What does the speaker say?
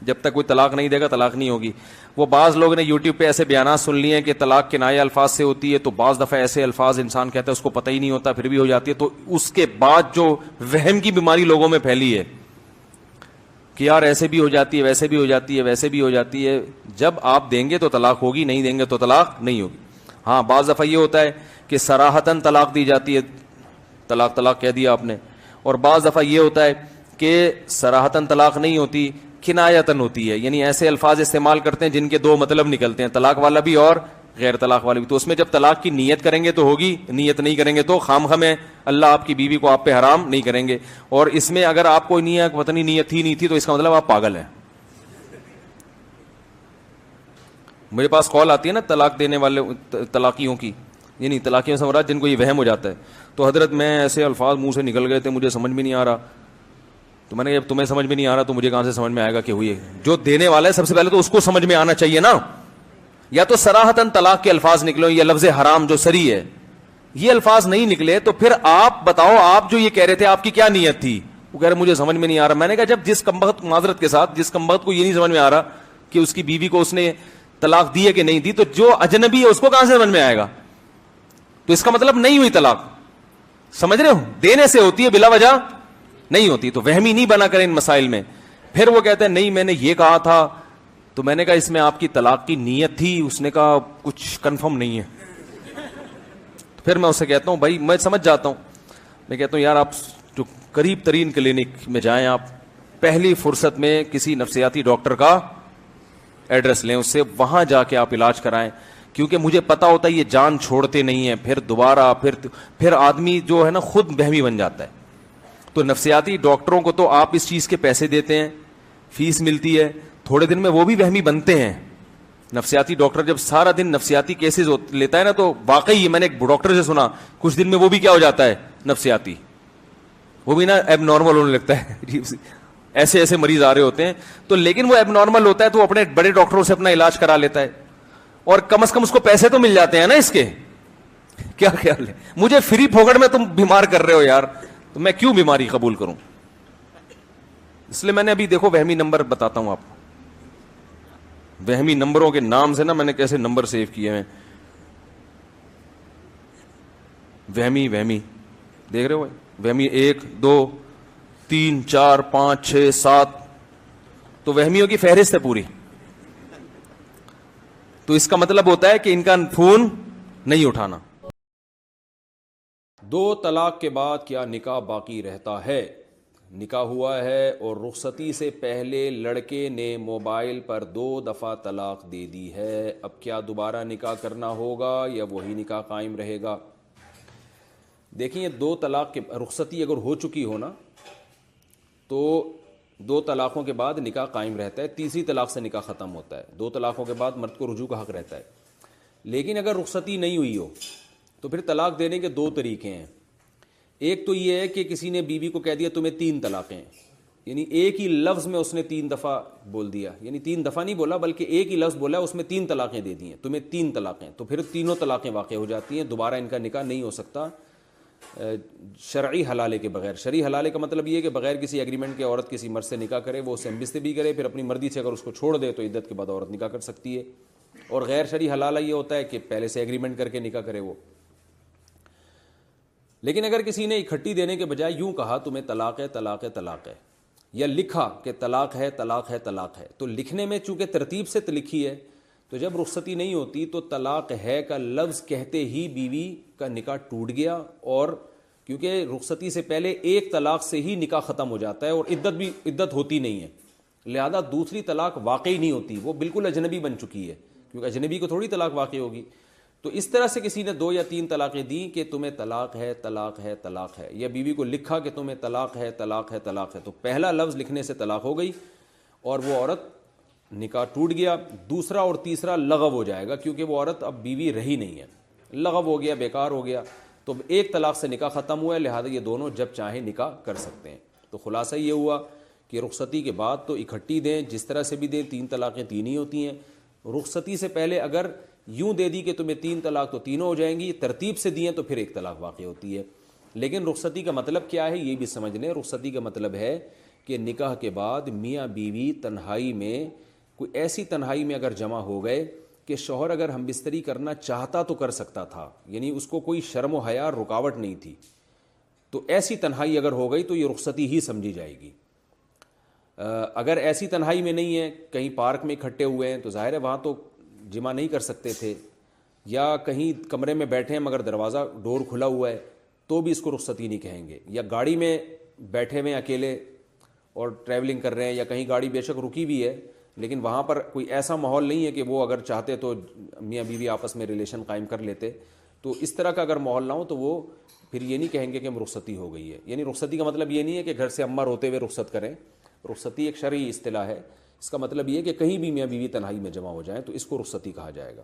جب تک کوئی طلاق نہیں دے گا طلاق نہیں ہوگی. وہ بعض لوگ نے یوٹیوب پہ ایسے بیانات سن لیے ہیں کہ طلاق کنایہ الفاظ سے ہوتی ہے, تو بعض دفعہ ایسے الفاظ انسان کہتا ہے اس کو پتہ ہی نہیں ہوتا پھر بھی ہو جاتی ہے. تو اس کے بعد جو وہم کی بیماری لوگوں میں پھیلی ہے کہ یار ایسے بھی ہو جاتی ہے, ویسے بھی ہو جاتی ہے, ویسے بھی ہو جاتی ہے, جب آپ دیں گے تو طلاق ہوگی, نہیں دیں گے تو طلاق نہیں ہوگی. ہاں بعض دفعہ یہ ہوتا ہے کہ صراحتاً طلاق دی جاتی ہے, طلاق طلاق کہہ دیا آپ نے, اور بعض دفعہ یہ ہوتا ہے کہ صراحتاً طلاق نہیں ہوتی, کنایتاً ہوتی ہے, یعنی ایسے الفاظ استعمال کرتے ہیں جن کے دو مطلب نکلتے ہیں, طلاق والا بھی اور غیر طلاق والا بھی. تو اس میں جب طلاق کی نیت کریں گے تو ہوگی, نیت نہیں کریں گے تو خام خواہ اللہ آپ کی بیوی کو آپ پہ حرام نہیں کریں گے. اور اس میں اگر آپ کو نیت پتہ نہیں نیت تھی نہیں تھی تو اس کا مطلب آپ پاگل ہیں. میرے پاس کال آتی ہے نا طلاق دینے والے طلاقیوں کی, یعنی طلاقیوں سے مراد جن کو یہ وہم ہو جاتا ہے, تو حضرت میں ایسے الفاظ منہ سے نکل گئے تھے مجھے سمجھ میں نہیں آ رہا. تو میں نے کہا تمہیں سمجھ میں نہیں آ رہا تو مجھے کہاں سے سمجھ میں آئے گا کہ ہوئی ہے. جو دینے والا ہے سب سے پہلے تو اس کو سمجھ میں آنا چاہیے نا. یا تو صراحتاً طلاق کے الفاظ نکلو, یا لفظ حرام جو سری ہے یہ الفاظ نہیں نکلے تو پھر آپ بتاؤ آپ جو یہ کہہ رہے تھے آپ کی کیا نیت تھی. وہ کہہ رہے مجھے سمجھ میں نہیں آ رہا. میں نے کہا جب جس کمبخت معذرت کے ساتھ جس کمبخت کو یہ نہیں سمجھ میں آ رہا کہ اس کی بیوی کو اس نے طلاق دی ہے کہ نہیں دی, تو جو اجنبی ہے اس کو کہاں سے سمجھ میں آئے گا. تو اس کا مطلب نہیں ہوئی طلاق, سمجھ رہے ہو, دینے سے ہوتی ہے بلا وجہ نہیں ہوتی. تو وہمی نہیں بنا کریں ان مسائل میں. پھر وہ کہتے ہیں نہیں میں نے یہ کہا تھا, تو میں نے کہا اس میں آپ کی طلاق کی نیت تھی, اس نے کہا کچھ کنفرم نہیں ہے. پھر میں اسے کہتا ہوں بھائی میں سمجھ جاتا ہوں, میں کہتا ہوں یار آپ جو قریب ترین کلینک میں جائیں, آپ پہلی فرصت میں کسی نفسیاتی ڈاکٹر کا ایڈریس لیں, اس سے وہاں جا کے آپ علاج کرائیں, کیونکہ مجھے پتا ہوتا ہے یہ جان چھوڑتے نہیں ہیں. پھر دوبارہ پھر آدمی جو ہے نا خود وہمی بن جاتا ہے. تو نفسیاتی ڈاکٹروں کو تو آپ اس چیز کے پیسے دیتے ہیں, فیس ملتی ہے, تھوڑے دن میں وہ بھی وہمی بنتے ہیں. نفسیاتی ڈاکٹر جب سارا دن نفسیاتی کیسز لیتا ہے نا, تو واقعی میں نے ایک ڈاکٹر سے سنا کچھ دن میں وہ بھی کیا ہو جاتا ہے نفسیاتی, وہ بھی نا ایب نارمل ہونے لگتا ہے. ایسے ایسے مریض آ رہے ہوتے ہیں, تو لیکن وہ ایب نارمل ہوتا ہے تو اپنے بڑے ڈاکٹروں سے اپنا علاج کرا لیتا ہے, اور کم از کم اس کو پیسے تو مل جاتے ہیں نا اس کے. کیا خیال ہے, مجھے فری پھوگڑ میں تم بیمار کر رہے ہو یار, تو میں کیوں بیماری قبول کروں. اس لیے میں نے ابھی دیکھو وہمی نمبر بتاتا ہوں آپ کو, وہمی نمبروں کے نام سے نا میں نے کیسے نمبر سیو کیے ہیں. وہمی دیکھ رہے ہو, وہمی 1 2 3 4 5 6 7, تو وہمیوں کی فہرست ہے پوری. تو اس کا مطلب ہوتا ہے کہ ان کا فون نہیں اٹھانا. 2 طلاق کے بعد کیا نکاح باقی رہتا ہے؟ نکاح ہوا ہے اور رخصتی سے پہلے لڑکے نے موبائل پر 2 دفعہ طلاق دے دی ہے, اب کیا دوبارہ نکاح کرنا ہوگا یا وہی نکاح قائم رہے گا؟ دیکھیں 2 طلاق کے رخصتی اگر ہو چکی ہو نا تو 2 طلاقوں کے بعد نکاح قائم رہتا ہے, تیسری طلاق سے نکاح ختم ہوتا ہے. 2 طلاقوں کے بعد مرد کو رجوع کا حق رہتا ہے. لیکن اگر رخصتی نہیں ہوئی ہو تو پھر طلاق دینے کے 2 طریقے ہیں. ایک تو یہ ہے کہ کسی نے بیوی کو کہہ دیا تمہیں 3 طلاقیں ہیں, یعنی ایک ہی لفظ میں اس نے 3 دفعہ بول دیا, یعنی 3 دفعہ نہیں بولا بلکہ ایک ہی لفظ بولا, اس میں 3 طلاقیں دے دی ہیں, تمہیں 3 طلاقیں. تو پھر تینوں طلاقیں واقع ہو جاتی ہیں, دوبارہ ان کا نکاح نہیں ہو سکتا شرعی حلالے کے بغیر. شرعی حلالے کا مطلب یہ ہے کہ بغیر کسی ایگریمنٹ کے عورت کسی مرد سے نکاح کرے, وہ اسے بستہ بھی کرے, پھر اپنی مرضی سے اگر اس کو چھوڑ دے تو عدت کے بعد عورت نکاح کر سکتی ہے. اور غیر شرعی حلالہ یہ ہوتا ہے کہ پہلے سے ایگریمنٹ کر کے نکاح کرے وہ. لیکن اگر کسی نے اکٹھی دینے کے بجائے یوں کہا تمہیں طلاق ہے طلاق ہے طلاق ہے, یا لکھا کہ طلاق ہے طلاق ہے طلاق ہے, تو لکھنے میں چونکہ ترتیب سے لکھی ہے تو جب رخصتی نہیں ہوتی تو طلاق ہے کا لفظ کہتے ہی بیوی کا نکاح ٹوٹ گیا. اور کیونکہ رخصتی سے پہلے 1 طلاق سے ہی نکاح ختم ہو جاتا ہے اور عدت ہوتی نہیں ہے, لہذا دوسری طلاق واقعی نہیں ہوتی, وہ بالکل اجنبی بن چکی ہے, کیونکہ اجنبی کو تھوڑی طلاق واقع ہوگی. تو اس طرح سے کسی نے 2 یا 3 طلاقیں دیں کہ تمہیں طلاق ہے طلاق ہے طلاق ہے, یا بیوی کو لکھا کہ تمہیں طلاق ہے طلاق ہے طلاق ہے, تو پہلا لفظ لکھنے سے طلاق ہو گئی اور وہ عورت نکاح ٹوٹ گیا. دوسرا اور تیسرا لغو ہو جائے گا کیونکہ وہ عورت اب بیوی رہی نہیں ہے, لغو ہو گیا, بیکار ہو گیا. تو 1 طلاق سے نکاح ختم ہوا ہے, لہذا یہ دونوں جب چاہیں نکاح کر سکتے ہیں. تو خلاصہ یہ ہوا کہ رخصتی کے بعد تو اکٹھی دیں, جس طرح سے بھی دیں, 3 طلاقیں 3 ہی ہوتی ہیں. رخصتی سے پہلے اگر یوں دے دی کہ تمہیں 3 طلاق تو تینوں ہو جائیں گی, ترتیب سے دیں تو پھر 1 طلاق واقع ہوتی ہے. لیکن رخصتی کا مطلب کیا ہے یہ بھی سمجھ لیں. رخصتی کا مطلب ہے کہ نکاح کے بعد میاں بیوی تنہائی میں، کوئی ایسی تنہائی میں اگر جمع ہو گئے کہ شوہر اگر ہم بستری کرنا چاہتا تو کر سکتا تھا، یعنی اس کو کوئی شرم و حیا رکاوٹ نہیں تھی، تو ایسی تنہائی اگر ہو گئی تو یہ رخصتی ہی سمجھی جائے گی۔ اگر ایسی تنہائی میں نہیں ہے، کہیں پارک میں اکٹھے ہوئے ہیں تو ظاہر ہے وہاں تو جمع نہیں کر سکتے تھے، یا کہیں کمرے میں بیٹھے ہیں مگر دروازہ ڈور کھلا ہوا ہے تو بھی اس کو رخصتی نہیں کہیں گے، یا گاڑی میں بیٹھے ہوئے اکیلے اور ٹریولنگ کر رہے ہیں، یا کہیں گاڑی بے شک رکی بھی ہے لیکن وہاں پر کوئی ایسا ماحول نہیں ہے کہ وہ اگر چاہتے تو میاں بیوی آپس میں ریلیشن قائم کر لیتے، تو اس طرح کا اگر ماحول نہ ہو تو وہ پھر یہ نہیں کہیں گے کہ ہم رخصتی ہو گئی ہے۔ یعنی رخصتی کا مطلب یہ نہیں ہے کہ گھر سے اماں روتے ہوئے رخصت کریں، رخصتی ایک شرعی اصطلاح ہے، اس کا مطلب یہ ہے کہ کہیں بھی میاں بیوی تنہائی میں جمع ہو جائیں تو اس کو رخصتی کہا جائے گا۔